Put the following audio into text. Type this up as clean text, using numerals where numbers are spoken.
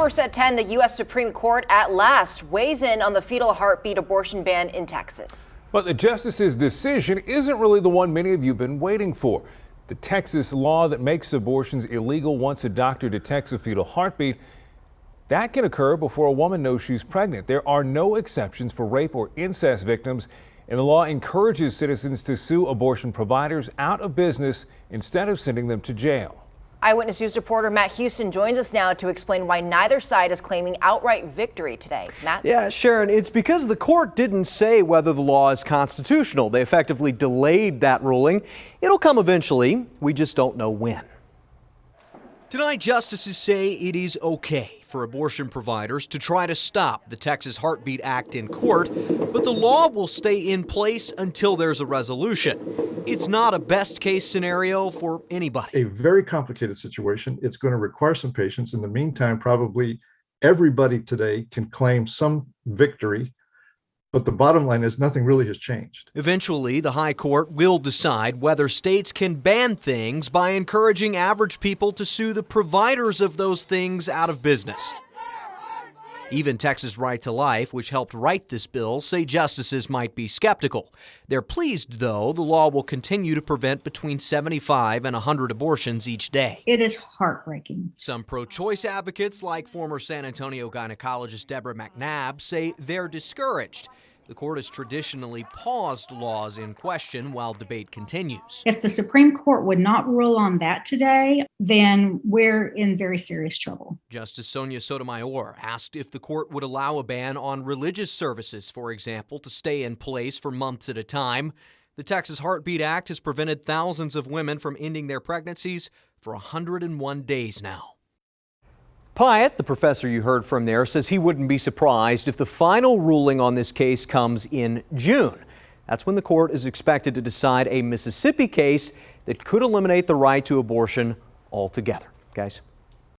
First at 10, the U.S. Supreme Court at last weighs in on the fetal heartbeat abortion ban in Texas. But the justice's decision isn't really the one many of you have been waiting for. The Texas law that makes abortions illegal once a doctor detects a fetal heartbeat, that can occur before a woman knows she's pregnant. There are no exceptions for rape or incest victims, and the law encourages citizens to sue abortion providers out of business instead of sending them to jail. Eyewitness News reporter Matt Houston joins us now to explain why neither side is claiming outright victory today. Matt? Yeah, Sharon, it's because the court didn't say whether the law is constitutional. They effectively delayed that ruling. It'll come eventually. We just don't know when. Tonight, justices say it is okay for abortion providers to try to stop the Texas Heartbeat Act in court, but the law will stay in place until there's a resolution. It's not a best-case scenario for anybody. A very complicated situation. It's going to require some patience. In the meantime, probably everybody today can claim some victory, but the bottom line is nothing really has changed. Eventually, the high court will decide whether states can ban things by encouraging average people to sue the providers of those things out of business. Even Texas Right to Life, which helped write this bill, say justices might be skeptical. They're pleased, though, the law will continue to prevent between 75 and 100 abortions each day. It is heartbreaking. Some pro-choice advocates, like former San Antonio gynecologist Deborah McNabb, say they're discouraged. The court has traditionally paused laws in question while debate continues. If the Supreme Court would not rule on that today, then we're in very serious trouble. Justice Sonia Sotomayor asked if the court would allow a ban on religious services, for example, to stay in place for months at a time. The Texas Heartbeat Act has prevented thousands of women from ending their pregnancies for 101 days now. Pyatt, the professor you heard from there, says he wouldn't be surprised if the final ruling on this case comes in June. That's when the court is expected to decide a Mississippi case that could eliminate the right to abortion altogether. Guys.